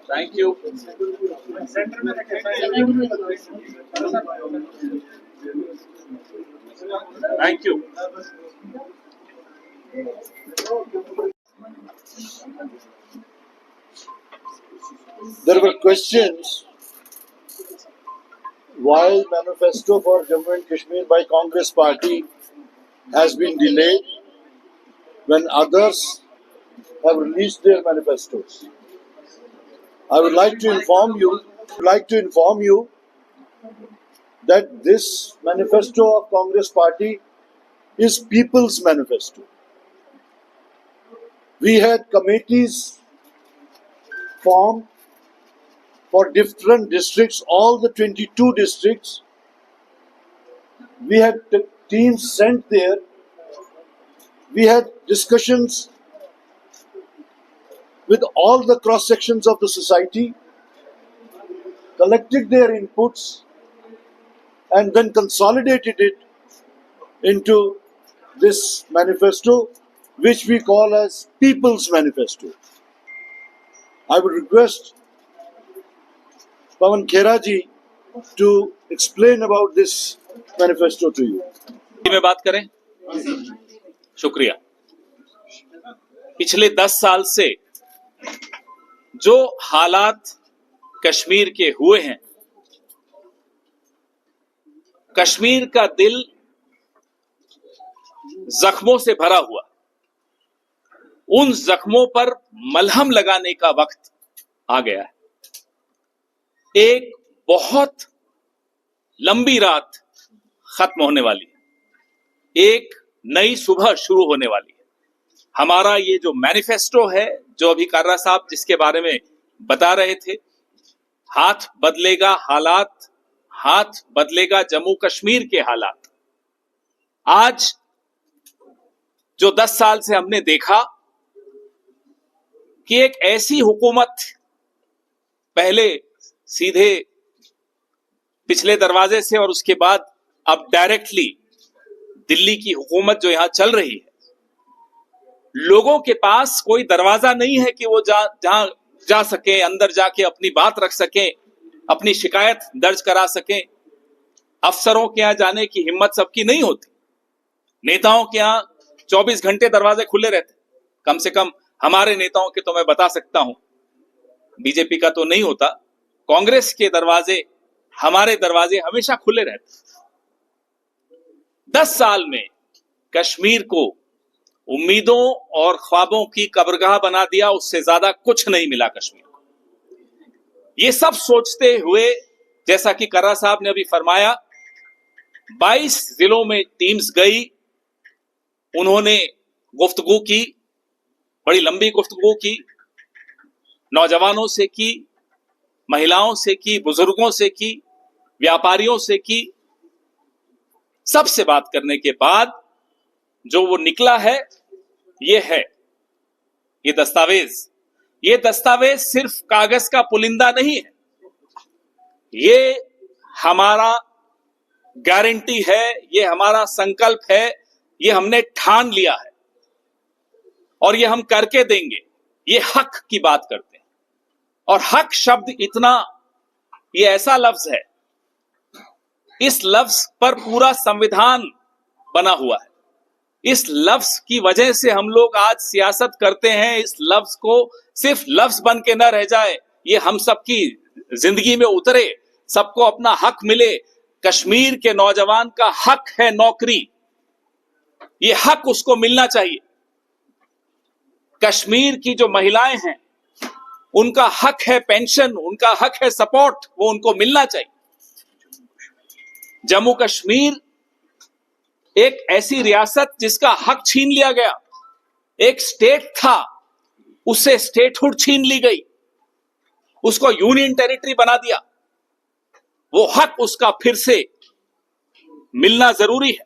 Thank you. Thank you. There were questions why manifesto for Jammu and Kashmir by Congress Party has been delayed when others have released their manifestos. I would like to inform you that this manifesto of Congress Party is People's Manifesto. We had committees formed for different districts, all the 22 districts. We had teams sent there. We had discussions with all the cross sections of the society, collected their inputs, and then consolidated it into this manifesto, which we call as People's Manifesto. I would request Pawan Khera ji to explain about this manifesto to you. में बात करें। शुक्रिया। पिछले 10 साल से जो हालात कश्मीर के हुए हैं, कश्मीर का दिल जख्मों से भरा हुआ, उन जख्मों पर मलहम लगाने का वक्त आ गया है। एक बहुत लंबी रात खत्म होने वाली है, एक नई सुबह शुरू होने वाली है। हमारा ये जो मैनिफेस्टो है, जो अभी कर्रा साहब जिसके बारे में बता रहे थे, हाथ बदलेगा हालात, हाथ बदलेगा जम्मू कश्मीर के हालात। आज जो 10 साल से हमने देखा कि एक ऐसी हुकूमत पहले सीधे पिछले दरवाजे से और उसके बाद अब डायरेक्टली दिल्ली की हुकूमत जो यहां चल रही है, लोगों के पास कोई दरवाजा नहीं है कि वो जहां जा सके, अंदर जाके अपनी बात रख सके, अपनी शिकायत दर्ज करा सके। अफसरों के यहां जाने की हिम्मत सबकी नहीं होती। नेताओं के यहां 24 घंटे दरवाजे खुले रहते। कम से कम हमारे नेताओं के तो मैं बता सकता हूं, बीजेपी का तो नहीं होता, कांग्रेस के दरवाजे, हमारे दरवाजे हमेशा खुले रहते। 10 साल में कश्मीर को उम्मीदों और ख्वाबों की कब्रगाह बना दिया, उससे ज्यादा कुछ नहीं मिला कश्मीर को। ये सब सोचते हुए, जैसा कि कर्रा साहब ने अभी फरमाया, 22 जिलों में टीम्स गई, उन्होंने गुफ्तगू की, बड़ी लंबी गुफ्तगू की, नौजवानों से की, महिलाओं से की, बुजुर्गों से की, व्यापारियों से की। सबसे बात करने के बाद जो वो निकला है, ये है ये दस्तावेज सिर्फ कागज का पुलिंदा नहीं है, ये हमारा गारंटी है, ये हमारा संकल्प है, ये हमने ठान लिया है और ये हम करके देंगे। ये हक की बात करते हैं, और हक शब्द इतना, ये ऐसा लफ्ज है, इस लफ्ज पर पूरा संविधान बना हुआ है। इस लफ्ज की वजह से हम लोग आज सियासत करते हैं। इस लफ्ज को सिर्फ लफ्ज बन के न रह जाए, ये हम सबकी जिंदगी में उतरे, सबको अपना हक मिले। कश्मीर के नौजवान का हक है नौकरी, ये हक उसको मिलना चाहिए। कश्मीर की जो महिलाएं हैं, उनका हक है पेंशन, उनका हक है सपोर्ट, वो उनको मिलना चाहिए। जम्मू कश्मीर एक ऐसी रियासत जिसका हक छीन लिया गया, एक स्टेट था, उससे स्टेटहुड छीन ली गई, उसको यूनियन टेरिटरी बना दिया। वो हक उसका फिर से मिलना जरूरी है,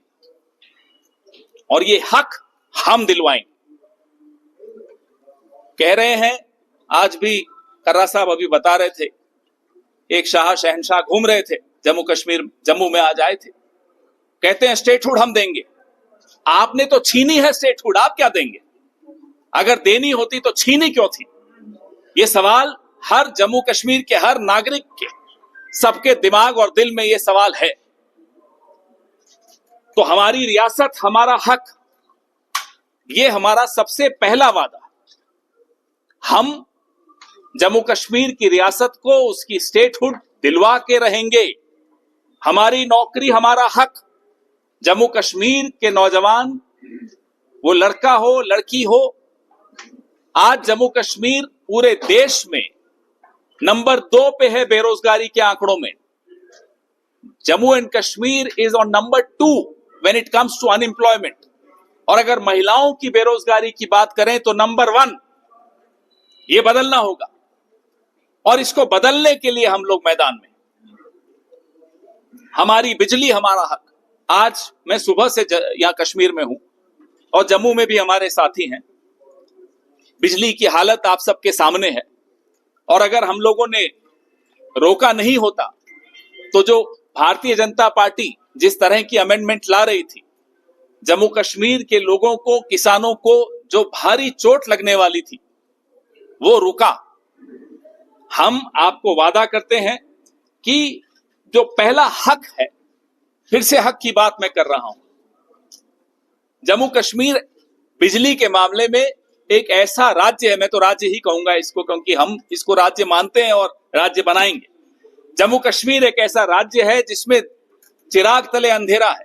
और ये हक हम दिलवाएंगे। कह रहे हैं, आज भी कर्रा साहब अभी बता रहे थे, एक शाह शहनशाह घूम रहे थे जम्मू में आज आए थे, कहते हैं स्टेटहुड हम देंगे। आपने तो छीनी है स्टेटहुड, आप क्या देंगे? अगर देनी होती तो छीनी क्यों थी? ये सवाल हर जम्मू कश्मीर के हर नागरिक के सबके दिमाग और दिल में ये सवाल है। तो हमारी रियासत हमारा हक, ये हमारा सबसे पहला वादा। हम जम्मू कश्मीर की रियासत को उसकी स्टेटहुड दिलवा के रहेंगे। हमारी नौकरी हमारा हक। जम्मू कश्मीर के नौजवान, वो लड़का हो लड़की हो, आज जम्मू कश्मीर पूरे देश में नंबर 2 पे है बेरोजगारी के आंकड़ों में। Jammu and Kashmir is on number 2 when it comes to unemployment. और अगर महिलाओं की बेरोजगारी की बात करें तो नंबर 1। ये बदलना होगा और इसको बदलने के लिए हम लोग मैदान में। हमारी बिजली हमारा हक। आज मैं सुबह से यहां कश्मीर में हूं और जम्मू में भी हमारे साथी हैं। बिजली की हालत आप सबके सामने है और अगर हम लोगों ने रोका नहीं होता तो जो भारतीय जनता पार्टी जिस तरह की अमेंडमेंट ला रही थी, जम्मू कश्मीर के लोगों को, किसानों को जो भारी चोट लगने वाली थी, वो रुका। हम आपको वादा करते हैं कि जो पहला हक है, फिर से हक की बात मैं कर रहा हूं, जम्मू कश्मीर बिजली के मामले में एक ऐसा राज्य है, मैं तो राज्य ही कहूंगा इसको क्योंकि हम इसको राज्य मानते हैं और राज्य बनाएंगे। जम्मू कश्मीर एक ऐसा राज्य है जिसमें चिराग तले अंधेरा है।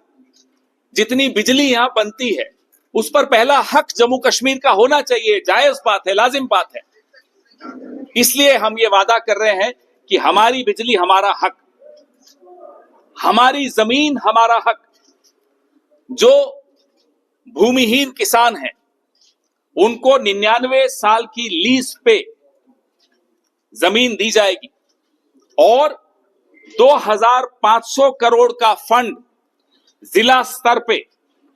जितनी बिजली यहां बनती है उस पर पहला हक जम्मू कश्मीर का होना चाहिए। जायज बात है, लाजिम बात है। इसलिए हम ये वादा कर रहे हैं कि हमारी बिजली हमारा हक, हमारी जमीन हमारा हक। जो भूमिहीन किसान हैं उनको 99 साल की लीज पे जमीन दी जाएगी और 2500 करोड़ का फंड जिला स्तर पे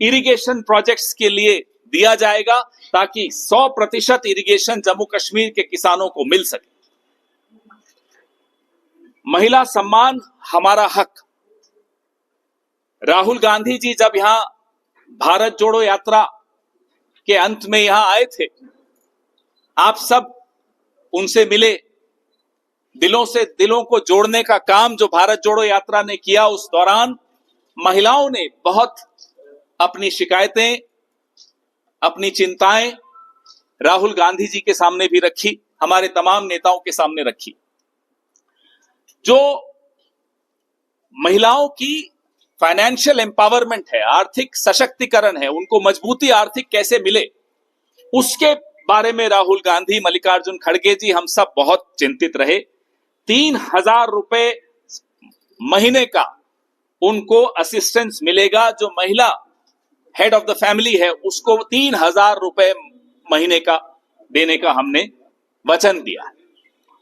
इरिगेशन प्रोजेक्ट्स के लिए दिया जाएगा ताकि 100% इरिगेशन जम्मू कश्मीर के किसानों को मिल सके। महिला सम्मान हमारा हक। राहुल गांधी जी जब यहां भारत जोड़ो यात्रा के अंत में यहां आए थे, आप सब उनसे मिले। दिलों से दिलों को जोड़ने का काम जो भारत जोड़ो यात्रा ने किया, उस दौरान महिलाओं ने बहुत अपनी शिकायतें, अपनी चिंताएं राहुल गांधी जी के सामने भी रखी, हमारे तमाम नेताओं के सामने रखी। जो महिलाओं की फाइनेंशियल एम्पावरमेंट है, आर्थिक सशक्तिकरण है, उनको मजबूती आर्थिक कैसे मिले, उसके बारे में राहुल गांधी, मल्लिकार्जुन खड़गे जी, हम सब बहुत चिंतित रहे। 3000 रुपए महीने का उनको असिस्टेंस मिलेगा। जो महिला हेड ऑफ द फैमिली है उसको 3000 रुपए महीने का देने का हमने वचन दिया है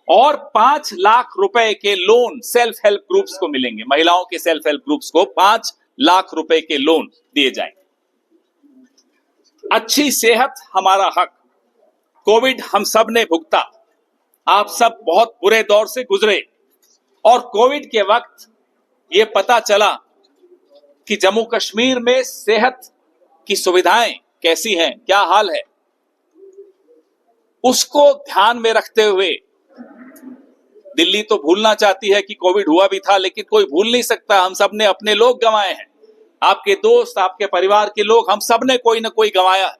और 5 लाख रुपए के लोन सेल्फ हेल्प ग्रुप्स को मिलेंगे। महिलाओं के सेल्फ हेल्प ग्रुप्स को 5 लाख रुपए के लोन दिए जाएंगे। अच्छी सेहत हमारा हक। कोविड हम सब ने भुगता, आप सब बहुत बुरे दौर से गुजरे और कोविड के वक्त ये पता चला कि जम्मू कश्मीर में सेहत की सुविधाएं कैसी हैं, क्या हाल है। उसको ध्यान में रखते हुए दिल्ली तो भूलना चाहती है कि कोविड हुआ भी था, लेकिन कोई भूल नहीं सकता। हम सब ने अपने लोग गंवाए हैं, आपके दोस्त, आपके परिवार के लोग, हम सब ने कोई ना कोई गंवाया है।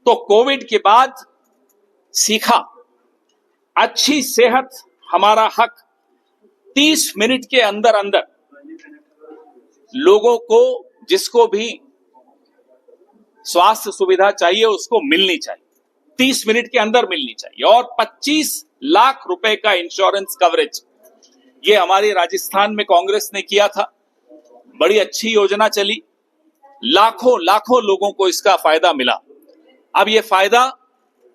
तो कोविड के बाद सीखा, अच्छी सेहत हमारा हक। 30 मिनट के अंदर अंदर लोगों को, जिसको भी स्वास्थ्य सुविधा चाहिए, उसको मिलनी चाहिए। 30 मिनट के अंदर मिलनी चाहिए। और 25 लाख रुपए का इंश्योरेंस कवरेज, ये हमारी राजस्थान में कांग्रेस ने किया था, बड़ी अच्छी योजना चली, लाखों लाखों लोगों को इसका फायदा मिला। अब ये फायदा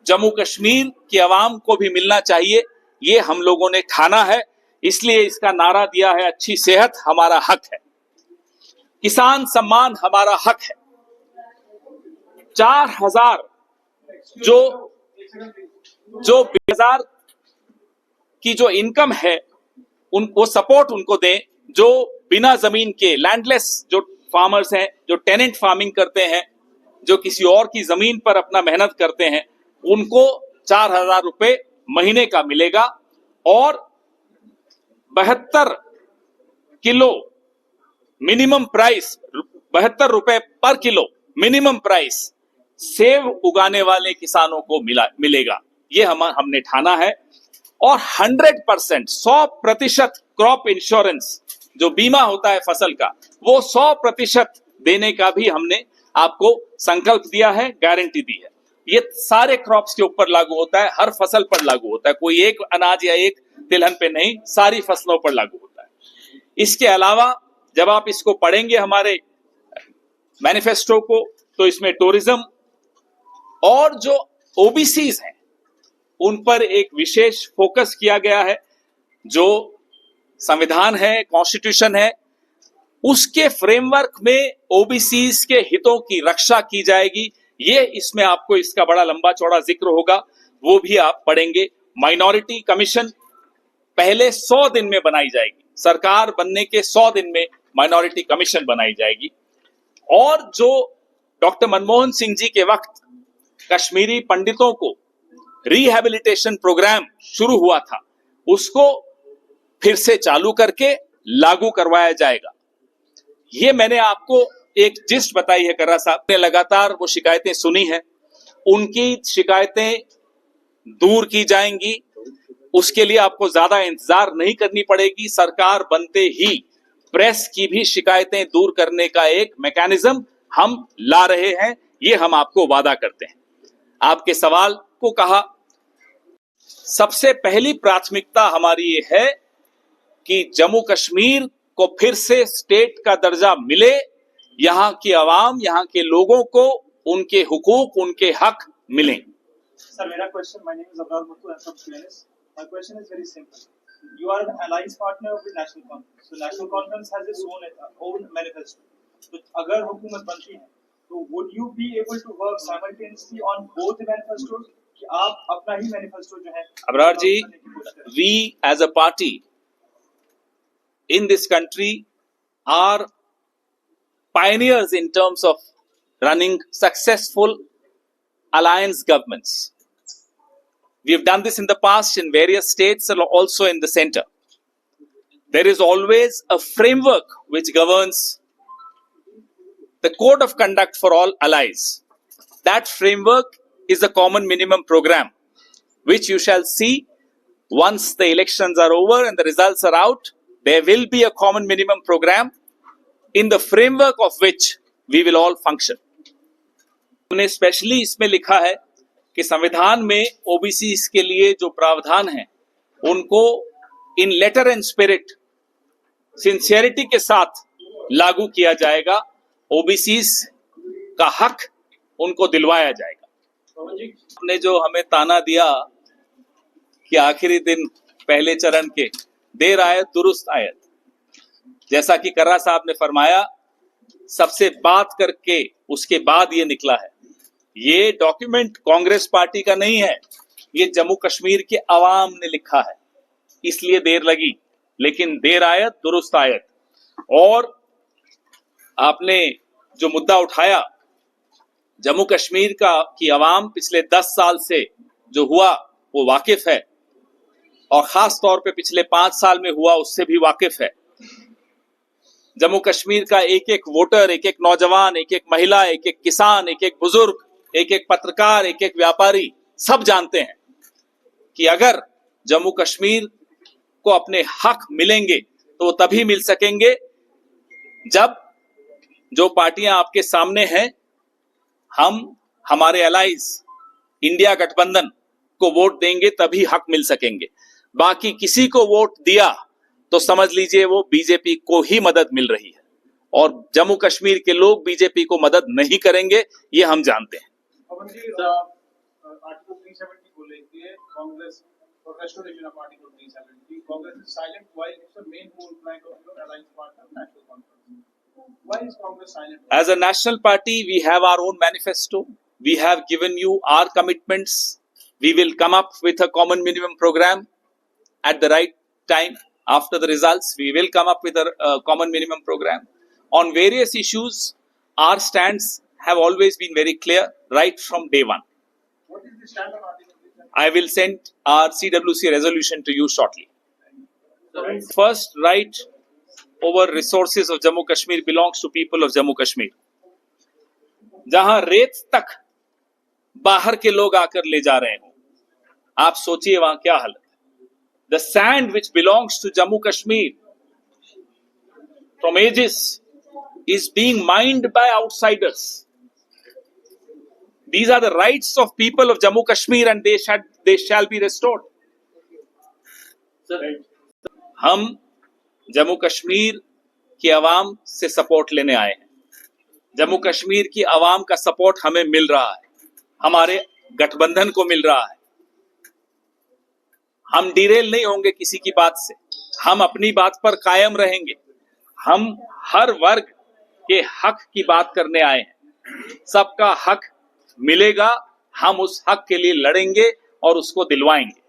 जम्मू कश्मीर की आवाम को भी मिलना चाहिए, ये हम लोगों ने ठाना है। इसलिए इसका नारा दिया है, अच्छी सेहत हमारा हक है, किसान सम्मान हमारा हक है। 4000 जो 2000 की जो इनकम है उनको सपोर्ट उनको दें, जो बिना जमीन के लैंडलेस जो फार्मर्स हैं, जो टेनेंट फार्मिंग करते हैं, जो किसी और की जमीन पर अपना मेहनत करते हैं, उनको 4000 रुपए महीने का मिलेगा और 72 किलो मिनिमम प्राइस, 72 रुपए पर किलो मिनिमम प्राइस सेब उगाने वाले किसानों को मिलेगा। ये हमने ठाना है। और 100%, 100% क्रॉप इंश्योरेंस, जो बीमा होता है फसल का, वो 100% देने का भी हमने आपको संकल्प दिया है, गारंटी दी है। ये सारे क्रॉप्स के ऊपर लागू होता है, हर फसल पर लागू होता है, कोई एक अनाज या एक तिलहन पे नहीं, सारी फसलों पर लागू होता है। इसके अलावा जब आप इसको पढ़ेंगे हमारे मैनिफेस्टो को, तो इसमें टूरिज्म और जो ओबीसीज हैं उन पर एक विशेष फोकस किया गया है। जो संविधान है, कॉन्स्टिट्यूशन है, उसके फ्रेमवर्क में ओबीसीज के हितों की रक्षा की जाएगी। ये इसमें आपको इसका बड़ा लंबा चौड़ा जिक्र होगा, वो भी आप पढ़ेंगे। माइनॉरिटी कमीशन पहले 100 दिन में बनाई जाएगी, सरकार बनने के 100 दिन में माइनॉरिटी कमीशन बनाई जाएगी। और जो डॉक्टर मनमोहन सिंह जी के वक्त कश्मीरी पंडितों को रिहैबिलिटेशन प्रोग्राम शुरू हुआ था, उसको फिर से चालू करके लागू करवाया जाएगा। ये मैंने आपको एक जिस्ट बताई है। कर्रा साहब ने लगातार वो शिकायतें सुनी है, उनकी शिकायतें दूर की जाएंगी। उसके लिए आपको ज्यादा इंतजार नहीं करनी पड़ेगी। सरकार बनते ही प्रेस की भी शिकायतें दूर करने का एक मैकेनिज्म हम ला रहे हैं, ये हम आपको वादा करते हैं। आपके सवाल को कहा, सबसे पहली प्राथमिकता हमारी ये है कि जम्मू कश्मीर को फिर से स्टेट का दर्जा मिले, यहां की आवाम, यहां के लोगों को उनके हुकूक, उनके हक मिलें। Sir, मेरा question, my name is Abrar Muttu, I'm from CNS. My question is very simple. You are an alliance partner of the National Conference. So National Conference has its own manifesto. तो अगर हुकूमत बनती है, तो would you be able to work simultaneously on both the manifestos? कि आप अपना ही manifesto जो है, अबरार जी, we as a party in this country are pioneers in terms of running successful alliance governments. We have done this in the past in various states and also in the center. There is always a framework which governs the code of conduct for all allies. That framework is the common minimum program, which you shall see once the elections are over and the results are out. There will be a common minimum program in the framework of which we will all function. हमने specially इसमें लिखा है कि संविधान में OBC के लिए जो प्रावधान है, उनको इन लेटर एंड स्पिरिट सिंसियरिटी के साथ लागू किया जाएगा। ओबीसी का हक उनको दिलवाया जाएगा। आपने जो हमें ताना दिया कि आखिरी दिन पहले चरण के देर आयत दुरुस्त आयत, जैसा कि कर्रा साहब ने फरमाया, सबसे बात करके उसके बाद ये निकला है। ये डॉक्यूमेंट कांग्रेस पार्टी का नहीं है, ये जम्मू कश्मीर के अवाम ने लिखा है, इसलिए देर लगी, लेकिन देर आयत दुरुस्त आयत। और आपने जो मुद्दा उठाया, जम्मू कश्मीर की अवाम पिछले 10 साल से जो हुआ वो वाकिफ है, और खास तौर पे पिछले 5 साल में हुआ उससे भी वाकिफ है। जम्मू कश्मीर का एक एक वोटर, एक एक नौजवान, एक एक महिला, एक एक किसान, एक एक बुजुर्ग, एक एक पत्रकार, एक एक व्यापारी, सब जानते हैं कि अगर जम्मू कश्मीर को अपने हक मिलेंगे तो वो तभी मिल सकेंगे जब जो पार्टियां आपके सामने हैं, हम हमारे अलाइज इंडिया गठबंधन को वोट देंगे, तभी हक मिल सकेंगे। बाकी किसी को वोट दिया तो समझ लीजिए वो बीजेपी को ही मदद मिल रही है, और जम्मू कश्मीर के लोग बीजेपी को मदद नहीं करेंगे, ये हम जानते हैं। आर्टिकल 370 को लेके कांग्रेस और restoration of article 370, Congress is silent while it's the main goal plan of your alliance partner national conference. Why is Congress silent? As a national party, we have our own manifesto. We have given you our commitments. We will come up with a common minimum program at the right time. After the results, we will come up with a common minimum program. On various issues, our stands have always been very clear right from day one. What is the stand on Article 370? I will send our CWC resolution to you shortly. First right over resources of Jammu Kashmir belongs to people of Jammu Kashmir. जहां रेत तक बाहर के लोग आकर ले जा रहे हो, आप सोचिए वहां क्या हालत है. The sand which belongs to Jammu Kashmir from ages is being mined by outsiders. These are the rights of people of Jammu Kashmir and they shall be restored. हम जम्मू कश्मीर की आवाम से सपोर्ट लेने आए हैं. जम्मू कश्मीर की आवाम का सपोर्ट हमें मिल रहा है, हमारे गठबंधन को मिल रहा है. हम डिरेल नहीं होंगे किसी की बात से, हम अपनी बात पर कायम रहेंगे. हम हर वर्ग के हक की बात करने आए हैं. सबका हक मिलेगा, हम उस हक के लिए लड़ेंगे और उसको दिलवाएंगे.